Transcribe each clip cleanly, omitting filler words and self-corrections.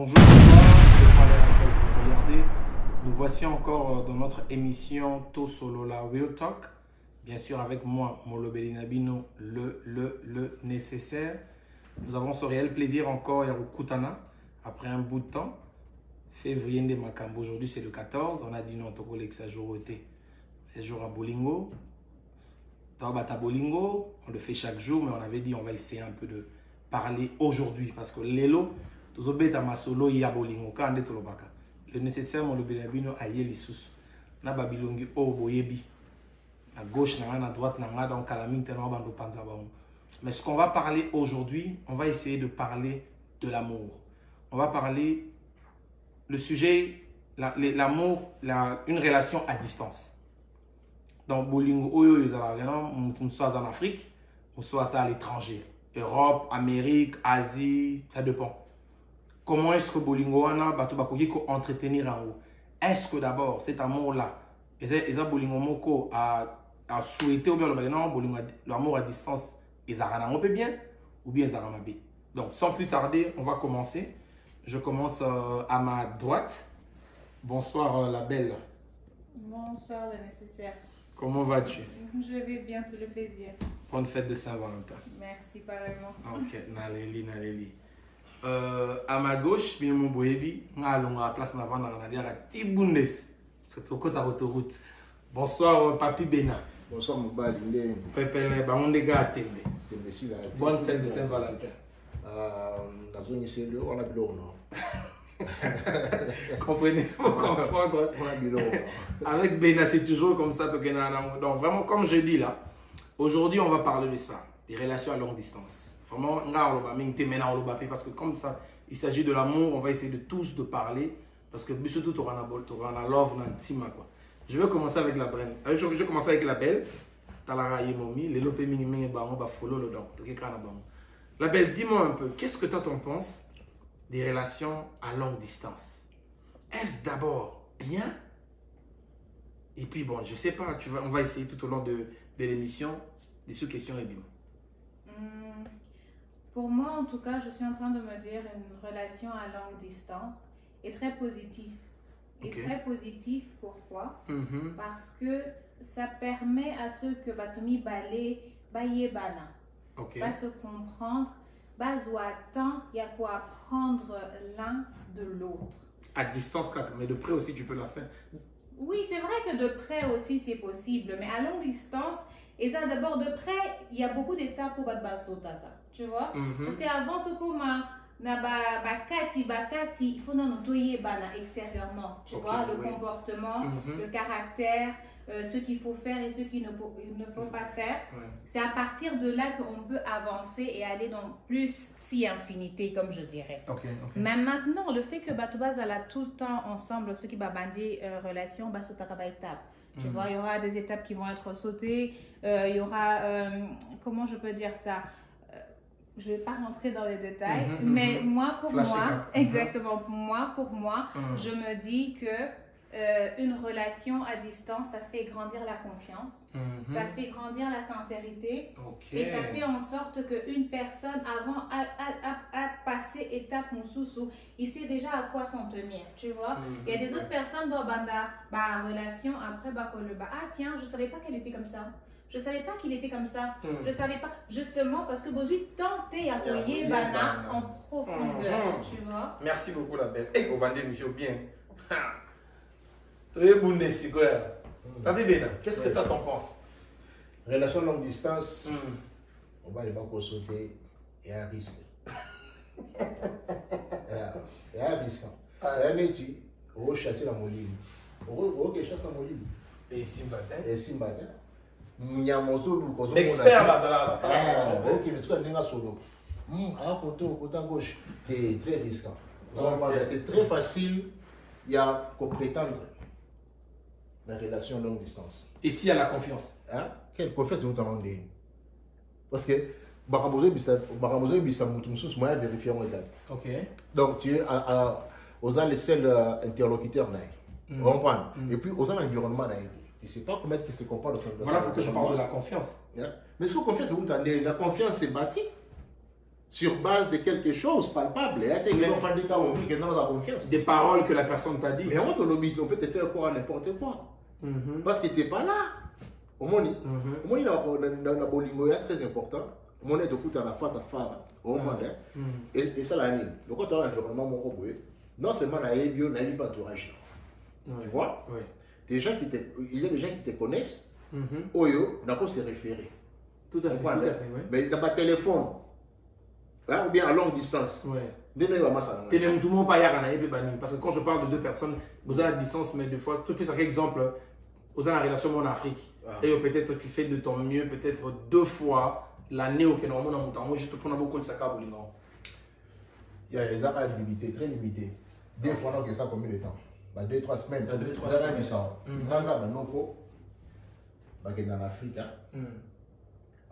Bonjour, bonsoir, je vais parler à laquelle vous regardez. Nous voici encore dans notre émission To Solola Real Talk. Bien sûr avec moi, Molo Belinabino, le nécessaire. Nous avons ce réel plaisir encore, Yarukutana, après un bout de temps. Février de Makambo, aujourd'hui c'est le 14. On a dit non, Toko Lexa Joroté. Les jours à Bolingo. Tabata Bolingo, on le fait chaque jour, mais on avait dit on va essayer un peu de parler aujourd'hui. Parce que l'élo, le nécessaire, mon le a yé sous. Na babilongi o boyebi. À gauche, à droite, dans Kalaming, mais ce qu'on va parler aujourd'hui, on va essayer de parler de l'amour. On va parler le sujet, l'amour, une relation à distance. Donc, Bolingo, on soit en Afrique, on soit à l'étranger. Europe, Amérique, Asie, ça dépend. Comment est-ce que Bolingo a entretenir en haut? Est-ce que d'abord cet amour-là, Bolingo Moko a souhaité ou bien l'amour à distance, ils ont peu bien ou bien ils ont bien. Donc sans plus tarder, on va commencer. Je commence à ma droite. Bonsoir la belle. Bonsoir le nécessaire. Comment vas-tu? Je vais bien, tout le plaisir. Bonne fête de Saint-Valentin. Merci pareillement. Ok, Naleli. À ma gauche, bien mon boyebi, on a la place avant dans la dire à Tibundes, c'est au côté de l'autoroute. Bonsoir Papi Bena. Bonsoir Moubali. Pépele, on est gars à Tembe. Bonne fête de Saint-Valentin. La zone ici, on a bilo non. Comprenez, faut comprendre. On a bilo. Avec Bena, c'est toujours comme ça. Donc vraiment, comme je dis là, aujourd'hui on va parler de ça, des relations à longue distance. Vraiment, parce que comme ça, il s'agit de l'amour, on va essayer de tous de parler. Parce que surtout, tu auras un love, quoi. Je vais commencer avec la braine. Je vais commencer avec la belle. La belle, dis-moi un peu, qu'est-ce que toi t'en penses des relations à longue distance? Est-ce d'abord bien? Et puis bon, je sais pas, on va essayer tout au long de l'émission des sous-questions et bien. Pour moi, en tout cas, je suis en train de me dire une relation à longue distance est très positive. Et très positive, pourquoi? Parce que ça permet à ceux que Batoumi Balé, Bayebana, va se comprendre, Bazouatan, il y a quoi apprendre l'un de l'autre. À distance, mais de près aussi, tu peux la faire. Oui, c'est vrai que de près aussi, c'est possible, mais à longue distance, et ça d'abord de près, il y a beaucoup d'étapes pour Badbasotaka. Tu vois? Parce qu'avant tout comme bakati, il faut nous nettoyer extérieurement. Tu vois? Le comportement, le caractère, ce qu'il faut faire et ce qu'il ne faut pas faire. C'est à partir de là qu'on peut avancer et aller dans plus si infinité, comme je dirais. Mais maintenant, le fait que Batouba là tout le temps ensemble, ce qui va bandir relation, Basotaka ba étape. Tu vois, il y aura des étapes qui vont être sautées, il y aura, comment je peux dire ça? Je ne vais pas rentrer dans les détails, mais moi, pour moi, exactement, pour moi, je me dis que une relation à distance, ça fait grandir la confiance, ça fait grandir la sincérité, et ça fait en sorte qu'une personne, avant à passer étape Moussoussou, il sait déjà à quoi s'en tenir, tu vois. Il y a des autres personnes dans la relation, après, ah tiens, je ne savais pas qu'elle était comme ça. Je ne savais pas qu'il était comme ça. Je ne savais pas, justement, parce que Bozui tentait à accueillir Bana en profondeur, tu vois. Merci beaucoup, la belle. Et au bandit, monsieur, bien. Très bon, c'est quoi? Papi Bena, qu'est-ce que toi t'en penses? Relation longue distance, on va les pas sauter et à risque. Et à risque. Et à métier, on va chasser la moline. On va chasser la moline. Et Simbatin. Et Simbatin. Expert Bazala. Ok, le soir n'est pas solo. À côté gauche, c'est très risquant. C'est très facile, il y a qu'à prétendre la relation longue distance. Et s'il y a la confiance? Quelle confiance nous avons? Parce que Baramosé Bissa Moutoumsous, moi, vérifier mon exact. Donc, tu es aux les seuls interlocuteurs. Vous comprenez? Et puis, aux l'environnement. Tu ne sais pas comment est-ce qu'il se comporte dans son Voilà pourquoi je parle de la confiance. Mais sous confiance, la confiance c'est bâti. sur base de quelque chose palpable. Des paroles que la personne t'a dit. Mais on peut te faire croire n'importe quoi. Parce que tu n'es pas là. Au moins, il y a un bolingo très important. Au moins, tu écoutes à la face à face. Et ça, la ligne. Donc, quand tu as un environnement, non seulement il y a un entourage. Tu vois? Il y a des gens qui te connaissent. Oyo, n'a pas se référer. Tout à fait. Mais dans ma téléphone, ou bien à longue distance. Parce que quand je parle de deux personnes, vous avez la distance, mais des fois, tout par exemple, vous avez la relation en Afrique. Et peut-être tu fais de ton mieux, peut-être 2 fois l'année au Kenya, juste pour beaucoup de sacs à boulot. Il y a des arrêts limités, très limités. Des fois, on a ça combien de temps? 2-3 semaines. 2-3 semaines. Dans l'Afrique,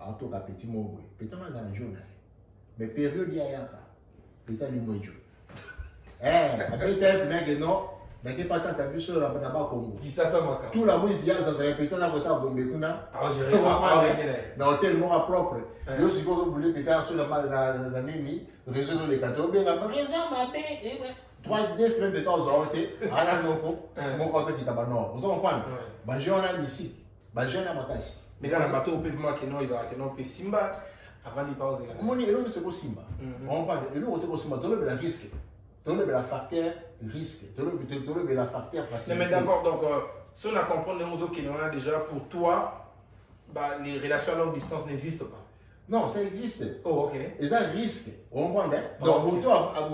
en tout cas, petit mot, petit dans la journée. Mais période, il y a petit lui mot. Après, tu as non, mais pas tant de sur la Congo. Qui ça, tout la musique, il y a ça, répété dans le temps, dans tellement propre. Je suis vous voulez peut-être sur la Nini, réseau les 14, bien, raison, 3 semaines de temps, on a été à la Noko, mon compte qui est à Nord. Vous comprenez? J'ai un ici. Mais dans le bateau, on peut voir qu'ils n'ont pas Simba avant de pauser. Mon élo c'est quoi Simba? On parle de l'élo c'est Simba. Tu as le risque. Tu as le facteur risque. Tu as le facteur facile. Mais d'abord, donc, si on a compris les choses qu'on a déjà, pour toi, les relations à longue distance n'existent pas. Non, ça existe. Oh, ok. Et ça risque. On comprend. Donc, mon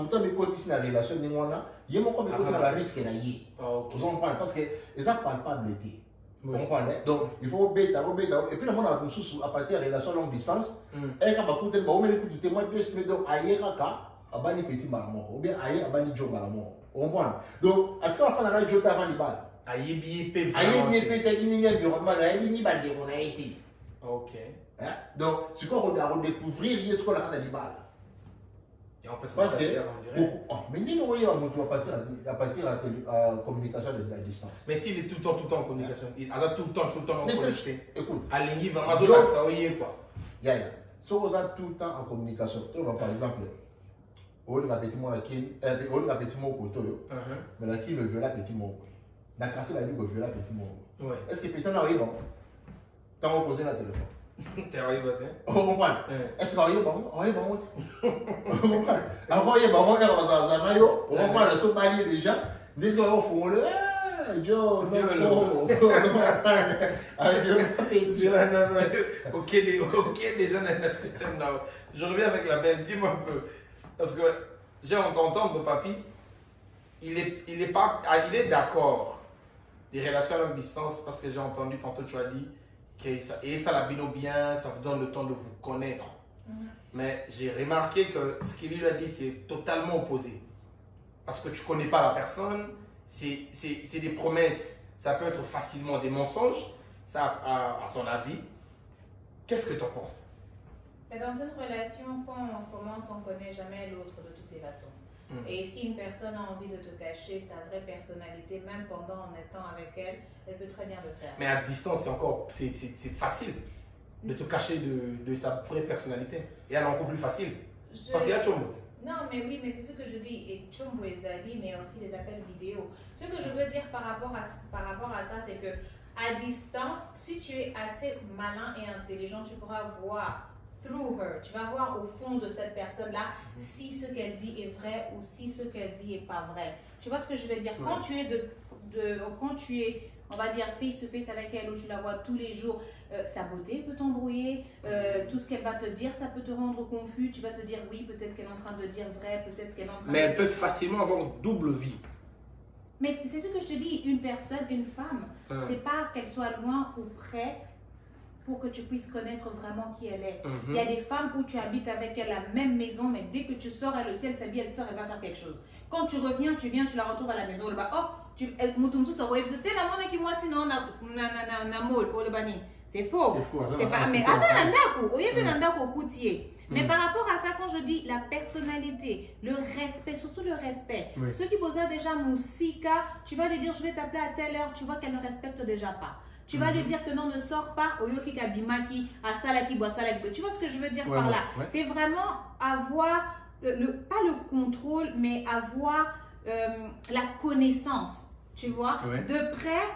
temps, mes côtés, c'est la relation de moi là. Il y a mon côté, c'est la risque là. Vous comprenez? Parce que ça parle pas de l'été. Vous comprenez? Donc, il faut bêta. Et puis, le monde a une source à partir de relation à longue distance. Et quand on écoute, on écoute témoin 2 semaines, donc, ailleurs, à bani petit malamor, ou bien ailleurs, à bani Joe malamor. Vous comprenez? Donc, à tout cas, on a Joe avant les balles. Aïe, bien, ok. Donc, c'est quoi on a découvrir ce qu'on a dans les balles. Et on peut se parce que, mais nous, on va partir à la communication de la distance. Mais s'il est tout le temps en communication, il a tout le temps en communication. Écoute, à l'ingé, vraiment, ça y est quoi. Si on a tout le temps en communication, par exemple, on a petit mot qui mais là qui ne veut la petit mot. Dans le cas où il veut la petit mot. Est-ce que personne n'a rien bon? Tant on pose la téléphone. T'es arrivé, on comprend. Est-ce qu'on y est bon? On est bon. On comprend. Avant, il y a bon, on comprend la soupe déjà. Dès qu'on fond le Joe, non, ok, déjà dans le système là. Je reviens avec la belle, dis-moi un peu. Parce que j'ai entendu de papy, il est d'accord des relations à longue distance parce que j'ai entendu tantôt tu as dit que ça la bino bien, ça vous donne le temps de vous connaître. Mais j'ai remarqué que ce qu'il lui a dit c'est totalement opposé. Parce que tu ne connais pas la personne, c'est des promesses, ça peut être facilement des mensonges, ça à son avis. Qu'est-ce que tu en penses? Dans une relation, quand on commence, on ne connaît jamais l'autre de toutes les façons. Et si une personne a envie de te cacher sa vraie personnalité, même pendant en étant avec elle, elle peut très bien le faire. Mais à distance, c'est facile de te cacher de sa vraie personnalité. Et elle est encore plus facile. Parce qu'il y a Chombo. Non, mais oui, mais c'est ce que je dis. Et Chombo et Zali, mais aussi les appels vidéo. Ce que je veux dire par rapport à ça, c'est que à distance, si tu es assez malin et intelligent, tu pourras voir through her. Tu vas voir au fond de cette personne-là si ce qu'elle dit est vrai ou si ce qu'elle dit est pas vrai. Tu vois ce que je veux dire? Quand tu es quand tu es, on va dire, face to face avec elle, où tu la vois tous les jours, sa beauté peut t'embrouiller, tout ce qu'elle va te dire, ça peut te rendre confus. Tu vas te dire oui, peut-être qu'elle est en train de dire vrai, peut-être qu'elle est en train Mais elle peut facilement avoir une double vie. Mais c'est ce que je te dis, une personne, une femme, c'est pas qu'elle soit loin ou près pour que tu puisses connaître vraiment qui elle est. Il y a des femmes où tu habites avec elle la même maison, mais dès que tu sors, elle aussi, elle s'habille, elle sort, elle va faire quelque chose. Quand tu reviens, tu la retrouves à la maison, le bas, oh, c'est faux. C'est pas, mais mais par rapport à ça, quand je dis la personnalité, le respect, surtout le respect, ceux qui posent déjà Moussika, tu vas lui dire je vais t'appeler à telle heure, tu vois qu'elle ne respecte déjà pas. Tu vas lui dire que non, ne sors pas, Oyoki Kabimaki, Asalaki, Boasalaki. Tu vois ce que je veux dire par là? C'est vraiment avoir, pas le contrôle, mais avoir la connaissance, tu vois. De près,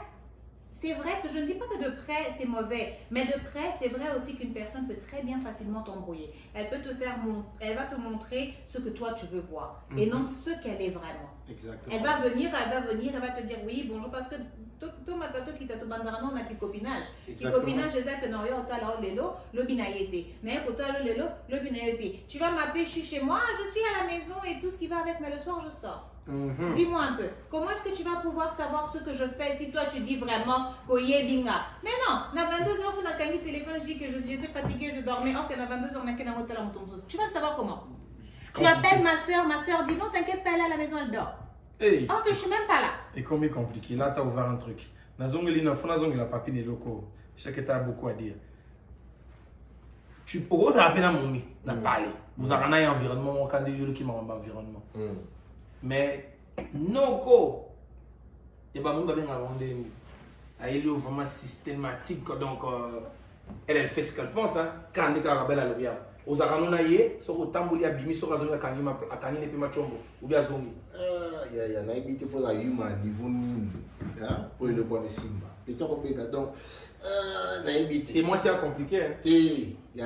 c'est vrai que je ne dis pas que de près c'est mauvais, mais de près c'est vrai aussi qu'une personne peut très bien facilement t'embrouiller. Elle peut te faire, elle va te montrer ce que toi tu veux voir et non ce qu'elle est vraiment. Exactement. Elle va venir, elle va te dire oui bonjour parce que tout matato qui t'a tout bandarano na qui copinage. Qui copinage c'est ça que non yo tala lelo lobinaïté. Mais pour toi lelo lobinaïté. Tu vas m'appeler chez moi, je suis à la maison et tout ce qui va avec, mais le soir je sors. Dis-moi un peu, comment est-ce que tu vas pouvoir savoir ce que je fais si toi tu dis vraiment Koye Binga? Mais non, à 22h sur la canne téléphone, je dis que j'étais fatiguée, je dormais, or qu'à 22h on a qu'un hôtel à mon tu vas le savoir comment? Tu appelles ma soeur dit non, t'inquiète pas, elle est à la maison, elle dort. Or que je suis même pas là. Et comme compliqué, là tu as ouvert un truc. Nazongeli na fona zongi la papi ne loko. Je sais que tu as beaucoup à dire. Tu pourquoi ça appelle à mon na parler. Vous avez un environnement quand il qui m'a environnement. Mais non quoi, et ben nous va bien avoir des vraiment systématique donc elle fait ce qu'elle pense hein quand elle a belle alobia aux arano naie sur autant boli abimi sur azonga kanima akani ne pe machombo ou bien zongi ya na ibiti faut la humain niveau ni hein pour le point de simba et tu comprends donc na ibiti et moi c'est compliqué hein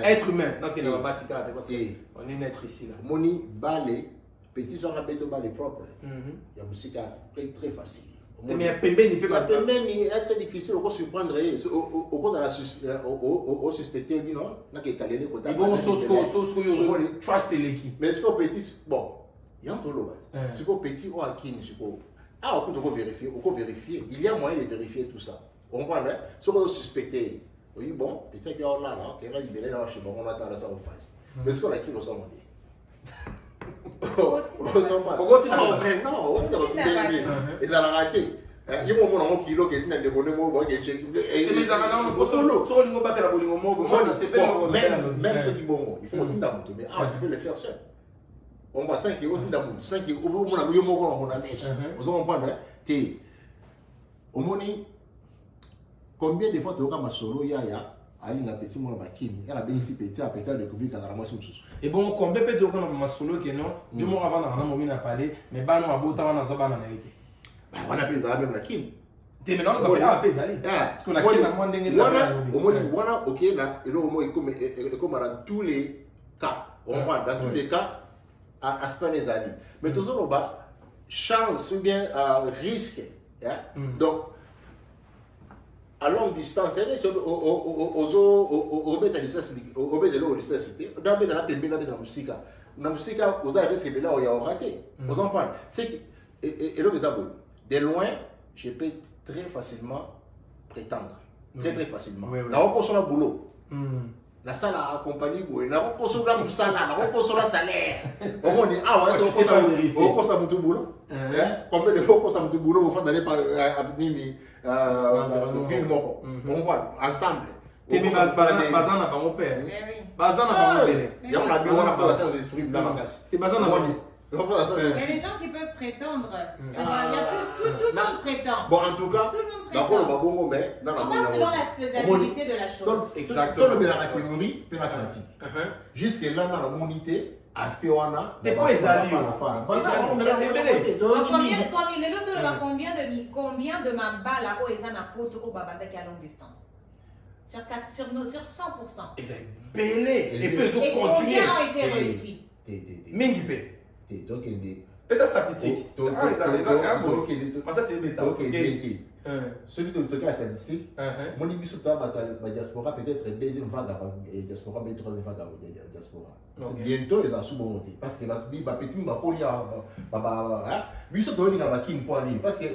être humain donc il ne va pas s'y parce que on est naître ici là moni balé petit soir à béto balé propre il y a musique très facile. Mais Pembe n'y peut pas. Pembe est très difficile au surprendre au cours de la au suspecter non n'a que calé côté. Et bon trust l'équipe. Mais ce qu'on petit bon il y a un tolo bas. Ce qu'on petit ou akini ce qu'on on peut vérifier il y a moyen de vérifier tout ça. On comprend hein ce qu'on suspecter oui bon peut-être que là qu'il a libéré là chez bon on attend ça en face. Mais ce qu'on a qui nous sommes dit. Non, ils ont raté. Il faut mon kilo qui est dans le bon mot qui est même ceux qui bon il faut mais tu peux le faire seul. On va 5 euros d'amour 5 euros mon ami mon ami vous comprenez té au moni combien de fois tu as ma solo yaya ali na petit mon bakini ya ben ici petit à peut-être découvrir carrément ce chose. Et bon combien peut donc on ma solo que non du moment avant na mo na parler mais ba no abota wana zo ba na été on appelle ça même la kin te mais non on va appeler ça parce qu'on a kin na mo ndenge wana OK na et au moins comme dans tous les cas on va dans tous les cas à Espagne ali mais toujours ba chance ou bien risque donc à longue distance, au bête de l'électricité, dans la pembe, dans la musique, vous avez ce là où il y a raté. Vous comprenez? C'est que, et là, de loin, je peux très facilement prétendre. Très facilement. Là, on construit le boulot. La salle a accompagné, on a construit la salle, on a construit la salaire. On dit, ah ouais, on construit mon boulot. Combien de fois on construit mon boulot, vous faites d'aller par Mimi. Ville moko on voit ensemble temi bazana ba mon père bazana ba mon père il y a on a bien on a fait la séance d'esprit dans ma classe c'est bazana ba il y a des gens qui peuvent prétendre il y a tout le monde prétend bon en tout cas tout le monde d'accord ba bongo mais on parle selon la faisabilité de la chose exactement tout le la théorie et la pratique jusque là dans la monité aspect wana t'es pas ezali combien de ma balle à Oezana poto au babanda qui à longue distance sur 100%. Exact. Belé et peut continuer. Combien ont été réussis? Mingi pe. Donc peut-être statistique. Ça c'est bêta. Celui qui te la statistique, mon ibisu ta ba diaspora peut-être deuxième vague diaspora mais troisième vague diaspora. Bientôt ils ont sous monter parce que ba petit ba polia ba bisu to ni na ba kin point ni parce que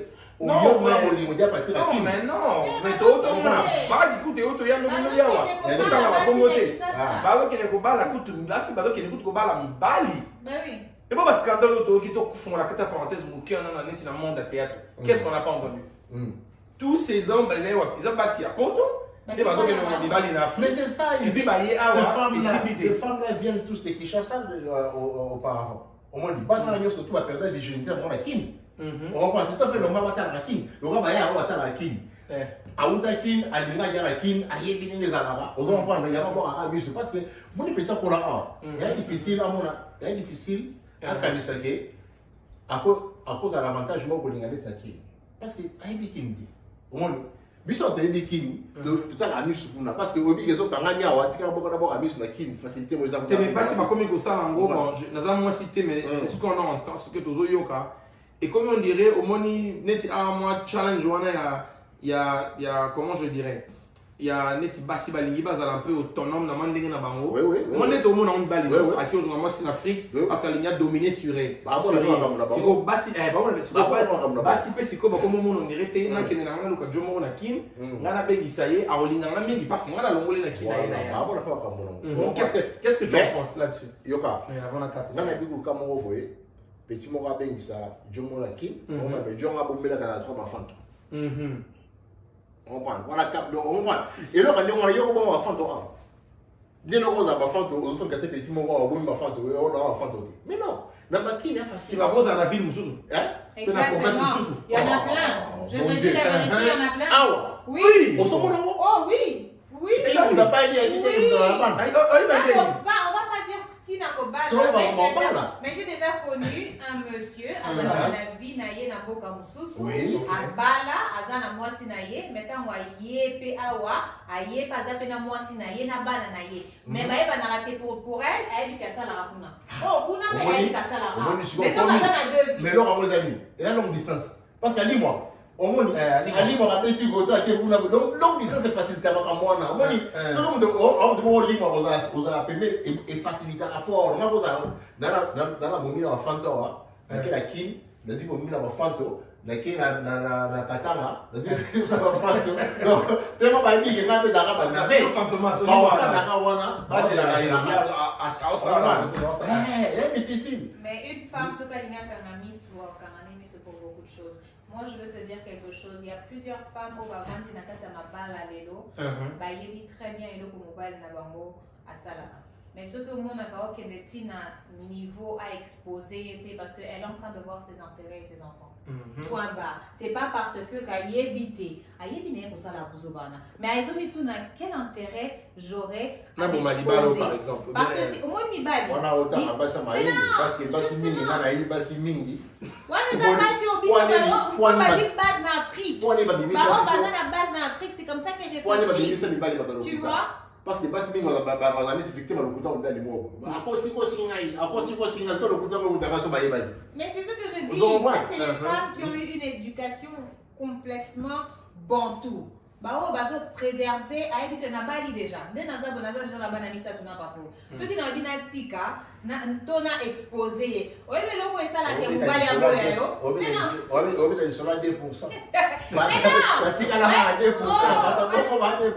au lieu moi mo dia partir à kin mais non mais to na ba di kuté auto ya no no ya wa to na ba bongote ba ko ne ko bala kutu ngasi ba ko ne kutu ko bala mi bali ben oui et pas parce scandale auto qui to font la parenthèse mo qui on a net na monde de théâtre qu'est-ce qu'on n'a pas entendu. Tous ces hommes, ils ont passé à Porto, mais c'est ça, ces femmes-là viennent tous de Kinshasa auparavant. Au moins, ils passent à surtout à perdre la virginité avant la Kim. On comprend, c'est tout à fait normal, on va la kin. Le gars, on va la kin. Aouta kin, alinga yara kin, aye bini les alaba. On va prendre, il y a pas à mise parce que mon épisode pour la A. Il est difficile à mon, il est difficile à Kanisake à cause de l'avantage moi pour l'ingaler ça kin. Parce que aye bikin dit. Au moins, biso te bikin, tout ça la mise pour na parce que obi les autres tanganya wa tika beaucoup d'abord à mise na kin facilité moi ça. Mais pas si ma comme ça en gros bon, nous avons moins cité mais c'est ce qu'on entend, ce que tozo yoka. Et comme on dirait au moni net à moi challenge il y a comment je dirais, il y a neti basi balingi bazala un peu autonome na mandenge na bango. Moi net au monde on bali à qui on a en Afrique parce qu'il y a dominé sur elle. C'est ko basi basi pe siko ba comme on dirait te na kene na ngana luka jomo na kin ngana be gisaye a olinga na mingi parce ngana longole na kin na qu'est-ce que tu en penses là-dessus? Yoka avant la carte ngana biku kama boye petit mo ba bengi sa jomo na kin on va be jonga bombela kana trois enfants. On prend, voilà cap donc on prend. Et là quand on a yo bon enfant to a. Dès nos enfants to, on fait gâter petit mo bon enfant to, on a enfant to. Mais non, na makine est facile. Tu vas rose à la ville mususu. Hein? Exactement. Il y en a plein. Je te dis la vérité, il y en a plein. Ah oui. Au sommet non? Oh oui. Oui. Et on n'a pas dit habiter dans la bande. On va pas dire petit na kobala. Mais j'ai déjà connu un monsieur, azana na vie na ye na boka mususu. Abala azana mwasi na ye, metan wa ye pe awa, aye pa za pe na mwasi na ye na bana na ye. Mais ba eba na raté pour elle, elle dit que ça la rapuna. Oh, kuna mais elle dit que ça la rapuna. Mais comme azana deux vies. Mais là on va amis, et la longue distance. Parce qu'à dis-moi au moins, Ali m'a rappelé que tu as donc longue distance c'est facilité avec moi. Moi, c'est comme de livre vous a permis et faciliter la forme. Dans la monnaie en fantôme, dans la kin, dans la monnaie en fantôme, dans la katana, dans la fantôme. Donc, tellement pas dit que quand tu as d'arabe, tu as fantôme. C'est difficile. Mais une femme, ce qu'elle a mis c'est pour beaucoup de choses. Moi, je veux te dire quelque chose. Il y a plusieurs femmes au Bavandi Nakata Mabala Lelo. Bayebi très bien Elo pour mobile Nabango à Salaka. Mais ce que moi, n'a que des petits niveau à exposer parce qu'elle est en train de voir ses intérêts et ses enfants. Point bas. C'est pas parce que Kayebité, Ayebine pour ça la Bouzobana. Mais Aïzomi Touna, quel intérêt j'aurais à exposer par exemple. Parce que c'est au moins Mibali. On a autant à Bassa Maïli. Parce que Bassi Mingi, on a eu Bassi Mingi. On est à base au bisou, on va dire base en Afrique. On est à base en Afrique, c'est comme ça qu'elle réfléchit. Tu vois? Parce que Bassi Mingi, on a été victime à l'occupant de l'humour. Mais c'est ce que je dis, ça c'est les femmes qui ont eu une éducation complètement bantou. Bah, bah, préserver, a dit que n'a pas déjà. Dès naza bonaza déjà la banane ça tout n'a pas pour. Ceux qui n'ont bien tika, n'a exposé. Oui mais là où est ça la que vous allez à boya yo. On est sur la 2%. Mais non. La tika la 2%. Comment va 2%?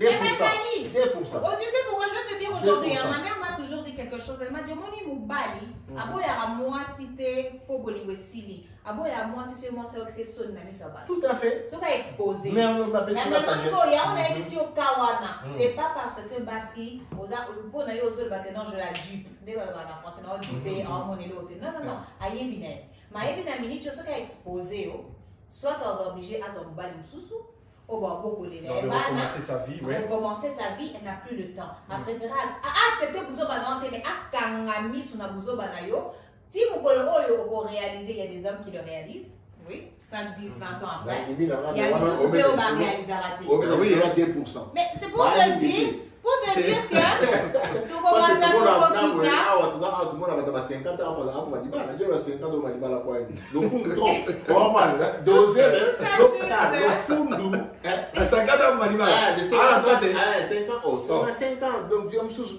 2%. Oh tu sais pourquoi je vais te dire aujourd'hui, ma mère m'a toujours dit quelque chose. Elle m'a dit moni moubali, aboya à moi cité pour bolingo sili. Aboya à moi si c'est moi c'est son na mi soba. Tout à fait. Exposé. Mais on a besoin de ça. On a émission Kawana. C'est pas parce que Bassi, on a eu aux autres non, je la dupe. En français, non, dupe, en mon l'autre. Non, non. Ayébine. Mais Ayébine, minute, je sais qu'à exposer, soit on est obligé à son bal sous. On va beaucoup les recommencer sa vie. Recommencer sa vie, elle n'a plus le temps. Elle préfère accepter Bouzoba non, mais à Kangami sous na Bouzoba na yo. Si vous pouvez réaliser, il y a des hommes qui le réalisent. Oui, 5, 10, 20 ans après. Il y a des choses qui vont réaliser rater. Oui, 2%. Mais c'est pour te dire, que tu commences à te tout le monde avait 50 ans, on a dit, bah, 50 ans, on a dit, bah, la quoi, le fond de trop, comment, dosé, le fond de 50 ans, on a dit, bah, 5 ans, donc, je me suis dit,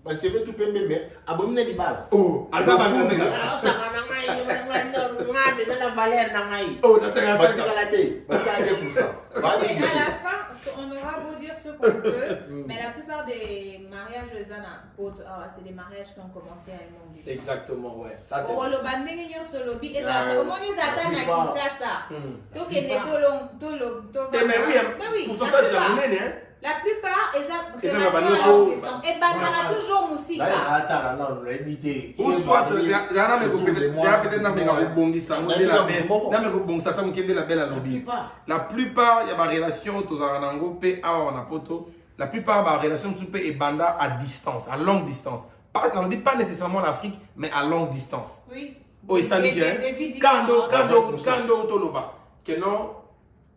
parce que je vais tout payer, mais abonner les balles. Oh, elle va vendre des gars. Ça va la valeur dans oh, ça c'est un peu à la fin, on aura beau dire ce qu'on veut, mais la plupart des mariages, c'est des mariages qui ont commencé à une longue distance. Exactement, ouais. Ça c'est. Pour le banding, il y a solo bi, et ça, comment ils attendent à Kinshasa. Donc, il y a des mais oui, pourcentage japonais, hein. La plupart, ils ont relation à longue distance. Et bandana toujours musica. Attends, non, éviter. Ou soit, la plupart, il y a des relations, la plupart des relations et banda à distance, à longue distance. Pas nécessairement l'Afrique, mais à longue distance. Oui. Oh, ça dit quand que non,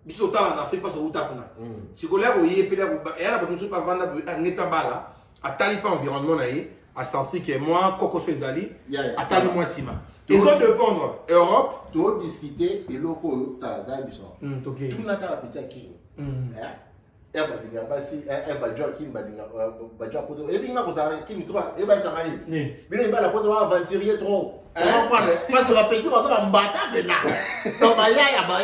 biso ta en Afrique parce que uta kuna. Si colère ou yé pele et elle a pas nous pas vendre n'est pas bala, à tali pas environnement naïe, à sentir que moi Coco Fezali, à tali moi Sima. Ils ont de prendre Europe, tout discuter et loko ta za biso. OK. Tout na ta petit qui. Eh ba dinga basi ba jokin ba dinga ba jokoto et dinga ko ta qui toi et ba ça mani. Bien ba la ko va aventurier trop. Parce que la petite va se battre là. Donc ba ya ko.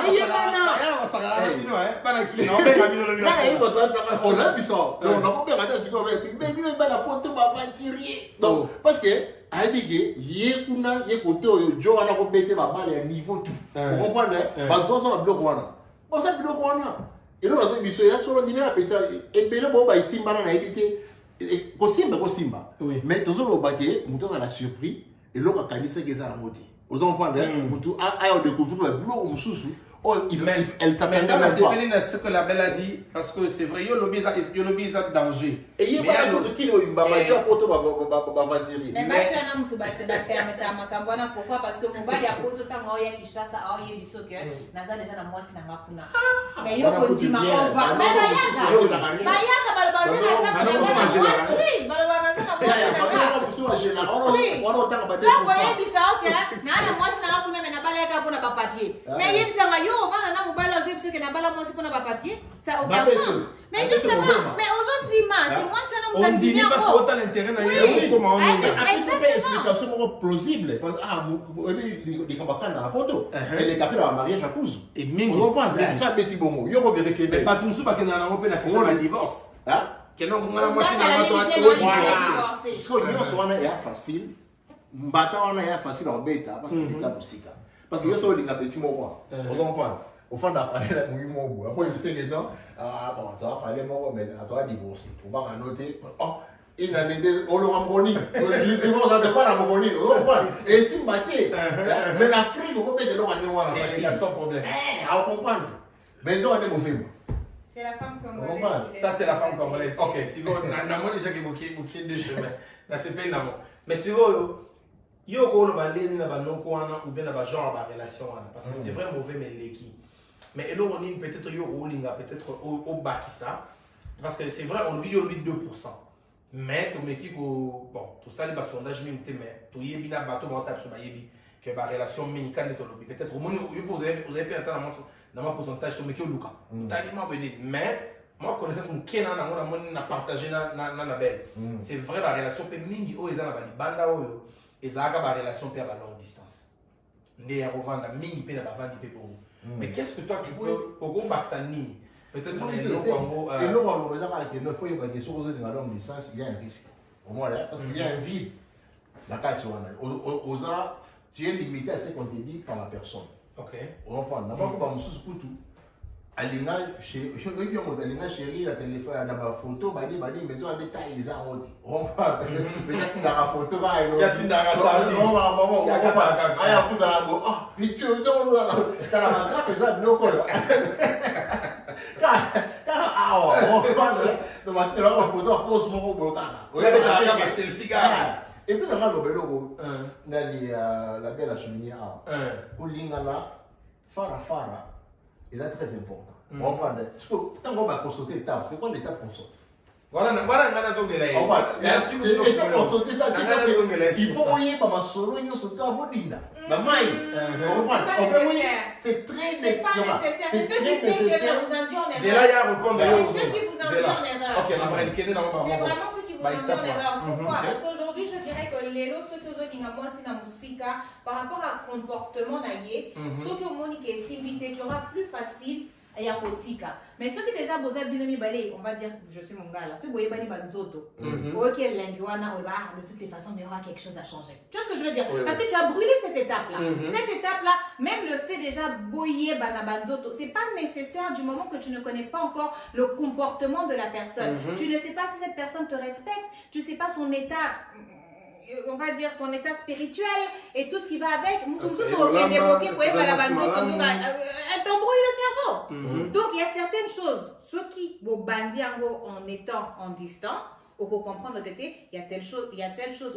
Il est pas là. Ya ça la bino pas qui non mais camino le là il va toi ça on a biso. Donc on a pas battre si ko mais bien ba la ko to ba aventurier. Donc parce que Abigé, yekuna yekoto yo jo wana ko bete ba bale ya niveau tout. Vous comprenez? Ba zo so ba bloc wana. Ba ça bloc wana. Et donc, il y a solo numéro et bien bon bah ici maintenant on a évité kosimba. Mais toujours au baquet, muto na la surprise et l'autre a canissé que ça a moti. Aux enfants là, muto a découvert le bloc mususu. Oh, elle s'attendait à ce que la belle a dit parce que c'est vrai, yo lobby ça danger. Et il y a beaucoup de qui ont babattu pour tout babatiri. Mais parce que na mutu ba se ba permettre makambo na pourquoi parce que mobali ya poto tanga oya kishasa aoye biso que naza déjà na mwasi na ngakuna. Mais yo konti ma va. Mais bayaka balabana na sa mwasi. Balabana na mwasi na ngakuna. On entend ba deux. Kwa yebi sa OK, na mwasi na ngakuna mais na balaka pona ba papier. Mais yebi sa yo on a mobala ozo biso que na bala mwasi pona ba papier, ça aucun sens. Mais justement, mais aux autres dimanches, moi c'est un on dit parce que autant l'intérêt n'a rien comment on dit. Explication plausible. Ah, les combattants dans la photo. Elle est capée dans le mariage à cause. Et même on comprend ça petit bon mot. Yo ko vérifier. Mais pas tout ça parce que na on peut la session de divorce. Hein? Que non on a moi c'est dans la divorce. Parce que yo so wana ya facile. Mbata wana ya facile en bêta parce que ça musika. Parce que yo so linga petit mot. On comprend. Au fond d'après la mouille mon après je sais que non bon toi parler moi mais à toi divorcer faut pas noter oh il a des on le ramoni je dis non ça ne pas la ramoni et si mbaté mais l'Afrique on peut de l'eau à nous il y a sans problème on comprend mais on est mauvais c'est la femme congolaise ça c'est la femme congolaise OK si vous na moi déjà qui de chemin là c'est pas l'amour mais si vous yo ko le balé na ba noko wana ou bien na ba genre ba relation wana parce que c'est vrai mauvais mais l'équipe. Mais là, on est peut-être peut-être au bas qui ça. Parce que c'est vrai, on lui 2%. Mais, comme équipe, bon, tout ça, les sondages, mais tout y est bien bateau, on tape sur ma yebi, que la relation médicale est au lobby. Peut-être au moins, vous avez pu entendre dans mon pourcentage sur Mekio Luka. Mais, moi, connaissance, mon Kenan, on a partagé dans la belle. C'est vrai, la relation, peut mingi, oh, ils ont la banda, ils ont la relation, peut à longue distance. Les revendent, mingi, peut à vendre, peut pour vous. Mais qu'est-ce que toi tu peux pour Baxani peut-être et là on va dire que 9 fois il va que sur une longue distance il y a un risque au moins là parce qu'il y a un vide la carte aux tu es limité à ce qu'on te dit par la personne. OK on prend d'abord comme sous tout alinga chez alinga chérie la téléphone na ba photo bali mais en détail ils ont dit on va peut-être dans la photo là il y a tinda ça on va aya kuda go ah pichu dans la graphe ça no ko on va le mettre la photo pose mon bloqué on va mettre un selfie gars et puis dans le belo la belle a souligné pour lingala fara et c'est très important. On comprend. Parce que quand on va consulter l'étape, c'est quoi l'étape qu'on saute? Voilà, il faut envoyer par ma solo, il nous saute à vos lignes. C'est très nécessaire. C'est ce qui fait que ça vous induit en erreur. C'est là, il y a répondre. C'est ce qui vous induit en erreur. C'est vraiment ce qui vous induit en erreur. Pourquoi? Parce qu'aujourd'hui, je dirais que les lots, ceux qui ont dit moi, c'est la musique, par rapport à comportement, ceux qui ont dit que si tu auras plus facile il y a Kotika. Mais ceux qui déjà bossent binomi balé, on va dire, je suis mon gars là, ceux qui bossent bani banzoto, ok, l'enguana, de toutes les façons, mais il y aura quelque chose à changer. Tu vois ce que je veux dire? Parce que tu as brûlé cette étape-là. Cette étape-là, même le fait déjà boyer banabanzoto, c'est pas nécessaire du moment que tu ne connais pas encore le comportement de la personne. Tu ne sais pas si cette personne te respecte, tu ne sais pas son état. On va dire son état spirituel et tout ce qui va avec. Elle t'embrouille le cerveau. Donc il y a certaines choses. Ceux qui vont bandir en étant en distant, on peut comprendre que il y a telle chose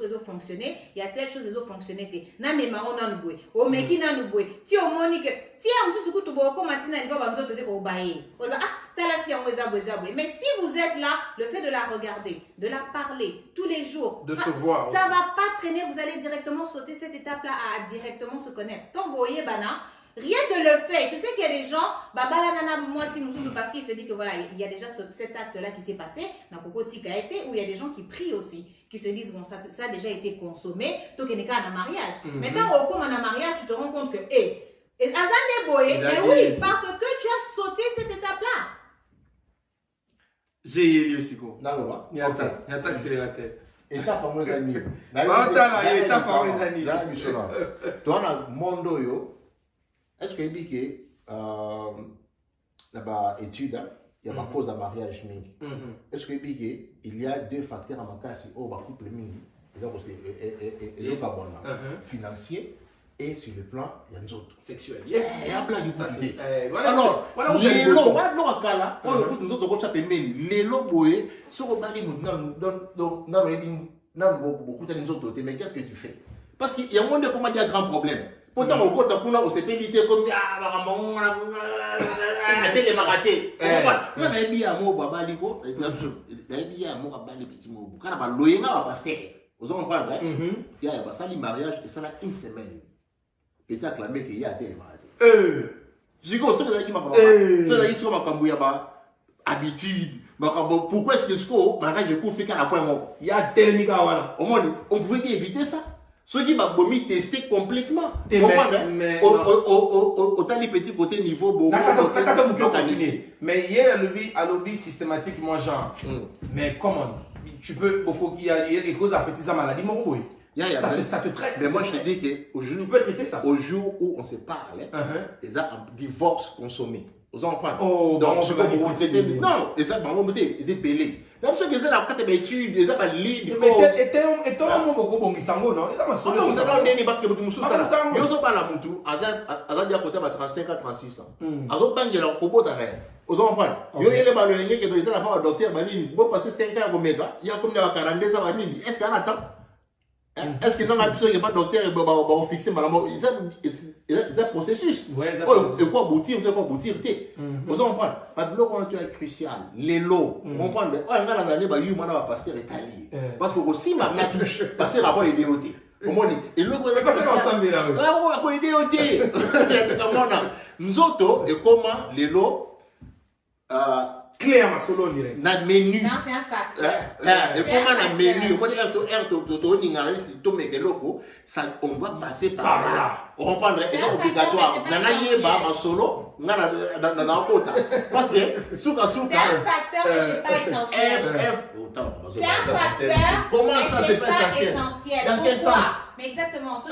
où ils ont fonctionné, il y a telle chose où ils ont fonctionné. Na me ma on a nous au meki na nous ti au monique ti am su ku to boko matina il va banzo te ko baye. La fille en mais si vous êtes là, le fait de la regarder, de la parler tous les jours, de se voir, ça ne va pas traîner, vous allez directement sauter cette étape-là à directement se connaître. Tant que vous voyez, rien que le fait, tu sais qu'il y a des gens, moi si parce qu'il se dit que voilà, il y a déjà cet acte-là qui s'est passé, où il y a des gens qui prient aussi, qui se disent bon, ça a déjà été consommé, donc il n'est qu'à un mariage. Maintenant, au cours d'un mariage, tu te rends compte que, mais oui, parce que tu as sauté cette étape-là. J'ai eu aussi quoi. Non, il y a un accélérateur. Étape à mes amis. Étape à mes amis. Toi, dans le monde, est-ce que il y a des études, il y a des causes de mariage. Est-ce que il y a deux facteurs à ma casse au couple financier et sur le plan il y a d'autres sexuel. Il y a plein de ça. Alors, les lots, nous autres quand tu les lots boyés sur le bali beaucoup de autres mais qu'est-ce que tu fais? Parce qu'il y a moins de comment dire grand problème. Pourtant au côté pour on s'est pénité comme les marathés. On a bien un mot babali ko, bien un mot babali petit mot. Quand on va loyer va passer. Vous en comprenez? Il y a pas ça le mariage et ça là une semaine. Et ça acclamé qu'il y a des marathés. Je dis que ceux qui m'a parlé, ceux qui sont ma habitude. Pourquoi est-ce que ce qu'on mariage je couvre fait à la point mort? Il y a tel migawana. Au moins on pouvait bien éviter ça. Ceux qui m'a vomi tester complètement. Mais au petit côté niveau beaucoup. Mais hier à lobby systématiquement genre. Mais comment tu peux beaucoup il y a des causes à petites maladies mon boy. Ça te traite. Mais moi je te dis que au jour tu peux traiter ça. Au jour où on se parle, ils ont un divorce consommé. Vous en comprenez? Donc non, ils ont été belés. Même ceux qui sont là, quand tu études, ils ont pas lead. Mais t'es un beaucoup bon qui s'en va, non? Ils ont ça va donner parce que vous me soutenez. Ils ont pas la montou, ils ont dit à côté de 35 à 36 ans. Ils ont pas de la robot à rien. Vous en comprenez? Ils ont les ballons qui ont été là-bas au docteur, ils ont passé 5 ans au méga, il y a comme 42 ans à l'île. Est-ce qu'il y en a tant? Est-ce que dans la personne qui n'est pas docteur, il va fixer madame? Ils ont un processus. Et quoi aboutir, vous en comprenez? Parce que l'eau est crucial. Les lots, on prend des. On va dans l'année, il y a un pasteur italien. Parce que aussi, ma touche, passer rapport et DOT. Et l'eau, on est passé ensemble là. Ah, oui, DOT. Nous autres, et comment les lots. Claire ma solo direct. Na menu. Non, c'est un facteur. Et comment na menu, on va passer par là. On va prendre un obligatoire. Nana yeba ma solo, nana na kota. Parce que souka. C'est un facteur mais c'est pas essentiel. C'est un facteur. Comment ça c'est pas essentiel? Dans quel sens? Mais exactement. Si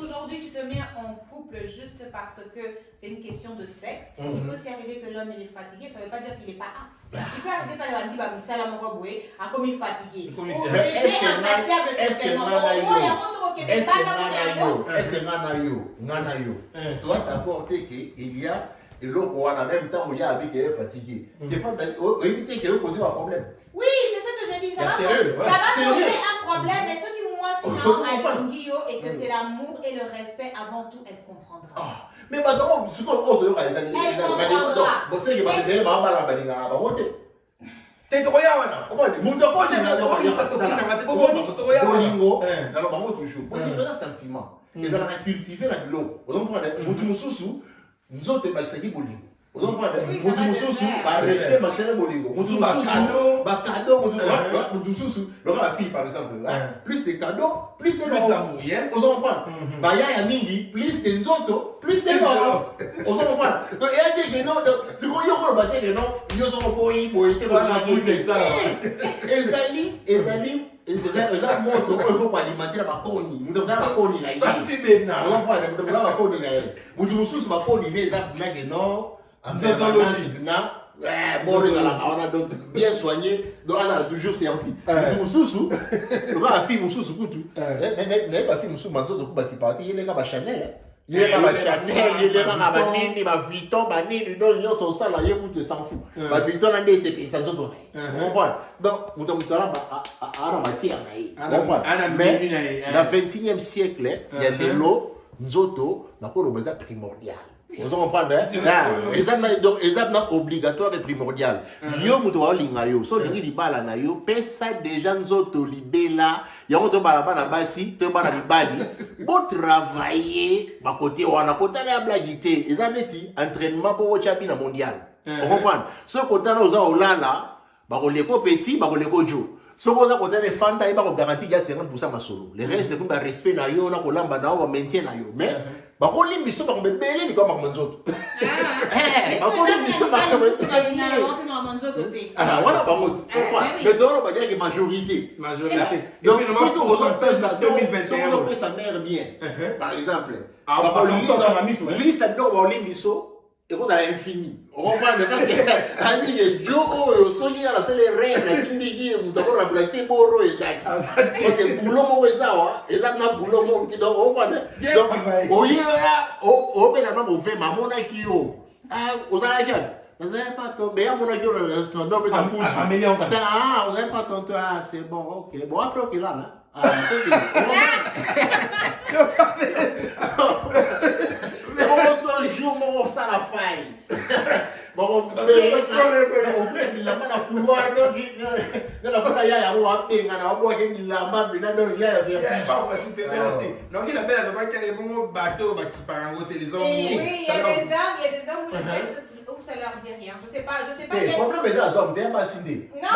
aujourd'hui tu te mets en couple juste parce que c'est une question de sexe, il peut aussi arriver que l'homme il est fatigué, ça ne veut pas dire qu'il n'est pas apte. Il peut arriver par exemple, il dit comme il est fatigué. J'ai insatiable sexuellement. Toi d'accord qu'il y a et l'autre en même temps où il y a avec est fatigué. Tu pas éviter qu'il y ait un problème. Oui, c'est ce que je dis. Ça va poser un problème, mais ce qui moi sinon à Lungio et que c'est l'amour et le respect avant tout, elle comprendra. Mais maintenant, ce qu'on veut dire, elle comprendra. Você que vai dizer mal para balinga, ba wote. T'es droya wana. Muto ko na ça tokina ngate ko bon to ya. Bolingo, na ba mo toujours. Bolingo na sentiment. Et dans la cultiver la l'eau. Vous comprenez? Mutu mususu, nzote ba saki bolingo. Vous comprenez? Oui, ça va de pair. Respect, maximum bolingo. Cadeau, la fille par exemple. Plus de cadeaux, plus de l'amour. Vous comprenez? Baya mingi, plus de nzoto, plus de love. Vous comprenez? Donc, il y a des gens, c'est quoi il y a des gens, ils sont boy, c'est pas Ezali, eza moto oyo faut alimenter bakoni mutu mutala bakoni na ye olopana mutu mutala bakoni na ye mutu mosusu bakoni ye eza binake non na boro ezalaka wana donc bien soigné donc azala toujours servi mutu mosusu lokola fille mosusu kutu nayeba fille mosusu manzoto ku bakipa te yeleka bachanel yeleka banini baviton banini donc nyonso osala ye kutu esan fou baviton na nde esepelisa nzoto na ye comprendre donc mutu mutala ana matière na ye mais na 21e siècle il y a de l'eau nzoto nakoloba eza primordial. Vous comprenez? Donc, c'est obligatoire et primordial. Yo, mutu wa linga yo. So, lingi di bala na yo. Pesa déjà nzoto libela. Yo, to bala bana basi. To bala libali. Bo travailler. Ba côté wana. Kota na blagité. Eza neti. Entraînement pour au championnat mondial. Vous comprenez? So, kota na oza olala. Ba koleko petit. Ba koleko jo. So, koza kota ne fanta. Iba ko garantie ya 50% masolo. Le reste, c'est comme respect na yo. Na kolamba na yo. Maintien na yo. Mais, bakoli biso bakombebele ni kama manzoto bakoli biso wana bamoti mais doro badiaki majorité donc surtout on sa mère bien par exemple lisa biloko baolimbi biso ekozala infini okomprendre parce que ani jo oyo soki ala sele reine atindiki mutu akoremplace boro ezaki parce que boulot moko eza wa eza na boulot moko donc okomprendre donc oyeba opena na mauvais mamonaki yo ozalaki nazali pas ton mais amonaki yo na restaurant donc ozali pas ton toi c'est bon ok bon après ok là jour mon ça la faille bon on peut bilamba na couloir donc na kota ya wa benga na obo ke bilamba bina donc ya pas c'était merci donc il a belle de pas qu'il y a bon bateau qui parango les hommes oui il y a des hommes où le sexe où ça leur dit rien je sais pas quel problème est ça homme t'es pas sindé non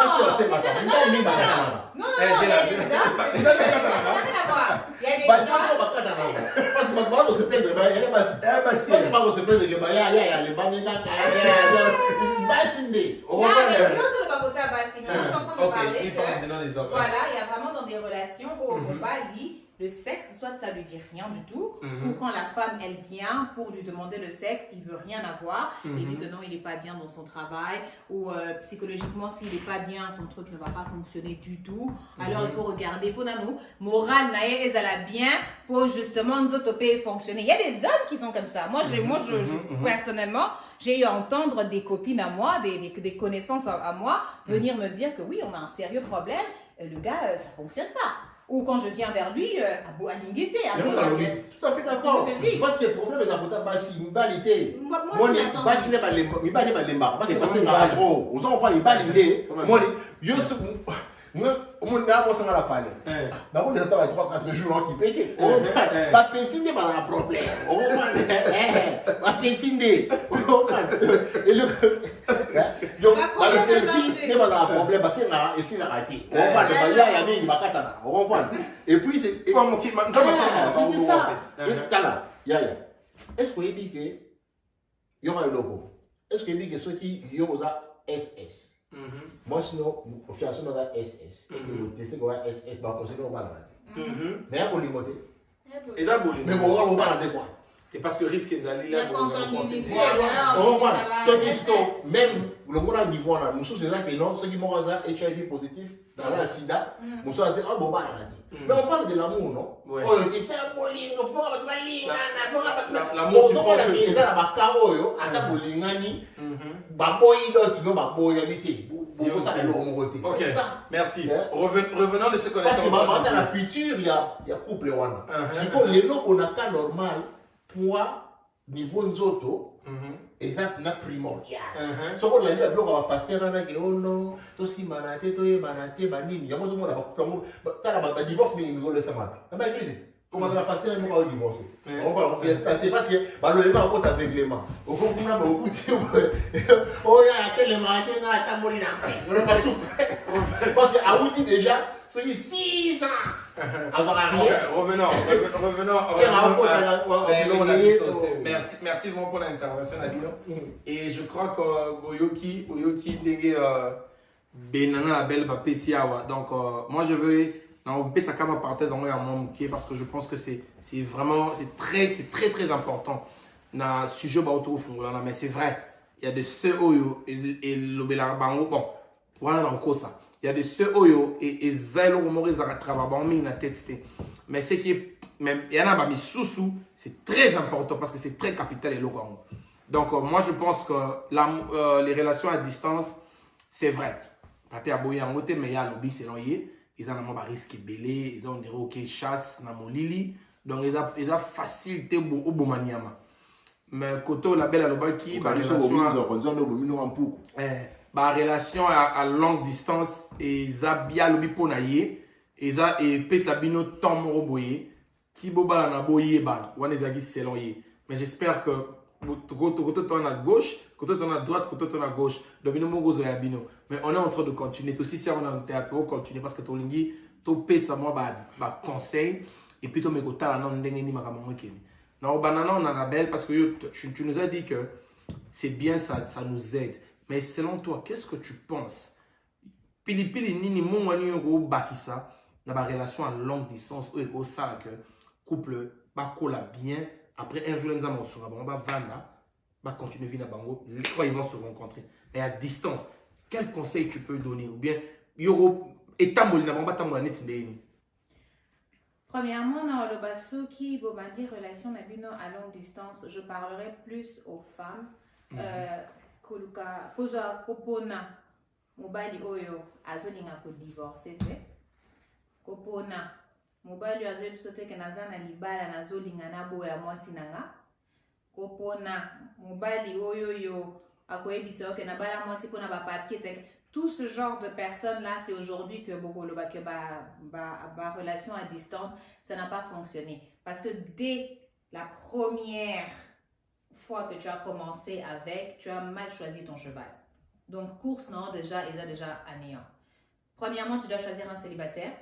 il y a des hommes il y a des parce que maintenant se plaindre il y a pas se plaindre que il y a les banés basindé non mais non sur le babota bassi mais je suis en train de parler que voilà il y a vraiment dans des relations où on Bali le sexe, soit ça lui dit rien du tout, ou quand la femme elle vient pour lui demander le sexe, il veut rien avoir, il dit que non, il n'est pas bien dans son travail, ou psychologiquement s'il n'est pas bien, son truc ne va pas fonctionner du tout. Alors il faut regarder, il faut nous moral nae et la bien pour justement nous autoper fonctionner. Il y a des hommes qui sont comme ça. Moi, personnellement, j'ai eu à entendre des copines à moi, des connaissances à moi venir me dire que oui, on a un sérieux problème, le gars ça fonctionne pas. Ou quand je viens vers lui, à l'ingité. Tout à fait d'accord. Parce que le problème est que si je suis moi, je suis pas parce que parce que ma gros, aux enfants ils balindé. Moi, yo on a moi ça la parler. D'abord les attends 3-4 jours qui pété. Pas pétiner pas un problème. On pas pétiner. Et le donc le petit n'est pas un problème parce que là ici la raté. On va de baya ya mingi bakata. On comprend. Et puis c'est comme qui m'a c'est ça. Tala, ya. Est-ce que il dit que il y aura le logo? Est-ce que il dit que ceux qui y aura SS? Moi, sinon, fiancé dans la SS. Et c'est quoi SS? Bah, on sait qu'on va la mais il y a pour l'imoter. Et ça, mais bon, on va la quoi? C'est parce que risque est allé là. Ceux qui sont, même, le monde à niveau, nous sommes que non, ceux qui m'ont HIV positif, dans la sida, nous sommes assez, oh, bon, bah, mais on parle de l'amour, non? Oh, il fait un bowling, il faut avec ma ligne, l'amour, c'est pas la vie, il y a la bacaro, il y a bowling, baboy, d'autres, non, baboy, habité. Ok, merci. Revenons de ce qu'on a fait. Parce que dans la future, il y a couple wana. Du coup, les lots on a cas normal, toi, niveau nzoto, exemple na primordial. Ce qu'on a dit, le bloc va passer dans la gueule, tout si manate, tout est manate, banini. Il y a beaucoup de monde qui a divorce, mais il me le sama. Comment on a passé un moment au divorce? On va passer parce que le lema on aveuglement. Au bout on a beaucoup oh il y a quel matin à ta molina. On va souffrir. Parce que à Outi déjà, c'est 600. Revenons. Merci vraiment pour l'intervention, Nabino. Et je crois que Boyoki Benana la belle Bapesiawa. Donc, moi je veux ça comme parenthèse en mon parce que je pense que c'est vraiment très important dans sujet autour mais c'est vrai il y a des ceux et le Belarbango bon voilà encore ça il y a des ceux et zélo Maurice à travailler na tête mais ce qui est même il y en a mis sous c'est très important parce que c'est très capital et local. Donc moi je pense que les relations à distance c'est vrai papier à boyer en côté mais il y a lobby c'est noyé. Ils ont un risque belé, ils ont des roquets chasse dans mon lili, donc ils ont facilité au bon maniama. Mais côté la belle à l'obaki, relation à longue distance, ils ont bien lobby pour naïe, ils ont et pesabino temps moroboye, tibo bala na boye bala, ou les agis selonye. Mais j'espère que côté ton à gauche, côté ton à droite, côté ton à gauche, domino mogozo et abino. Mais on est en train de continuer. Aussi, si on est en théâtre, on continue parce que tu lingi, tu payes ça moi bah conseil et puis tu me goûtes la non dengue ni makamongo keni. Non, banana on a la belle parce que tu nous as dit que c'est bien ça nous aide. Mais selon toi, qu'est-ce que tu penses? Pili nini mon wani go bakisa dans la relation à longue distance ou ça que couple ba colla bien après un jour nous allons sur on va vanda va continuer vivre bango les trois ils vont se rencontrer mais à distance quel conseil tu peux donner ou bien yoro etamoli na bamba tamola neti ndeni. Premièrement, dans le basso qui va dire relation nabino à longue distance, je parlerai plus aux femmes. Koluka kozwa kopona mobali oyo azolinga ko divorcer te. Kopona mobali azo ebisote ke nazana libala nazolinga na boya mwasi nanga. Kopona mobali oyo yo akoyebisa ke na bala mwasi pona ba papier te. Tout ce genre de personnes-là, c'est aujourd'hui que ma relation à distance, ça n'a pas fonctionné. Parce que dès la première fois que tu as commencé avec, tu as mal choisi ton cheval. Donc, course, non, déjà, il est déjà anéant. Premièrement, tu dois choisir un célibataire.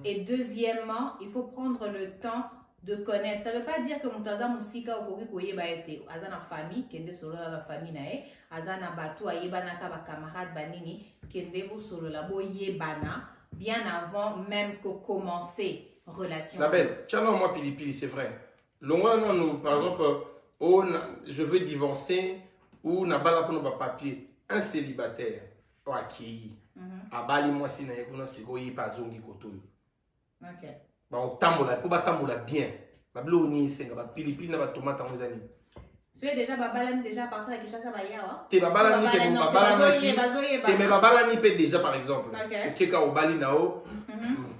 Et deuxièmement, il faut prendre le temps de connaître. Ça ne veut pas dire que mutaza musika ou koki ba été azana famille kende solo la famille nae azana batu ayebana ka ba camarade banini kende bo solo la bo yebana bien avant même que commencer relation. La belle, tiens moi pili c'est vrai. Longa nous par exemple je veux divorcer ou na bala pour nos papier un célibataire ou accueilli. Abali moi si na ekuna siko yi pa zongi koto. OK. Pour tambola bien. Bablo ni senga ba pili na ba tomate en zani. Tu es déjà babalani déjà parti avec Kishasa Bayawa. Te babalani te babalani. Te me babalani pe déjà par exemple. OK. Keka au bali nao.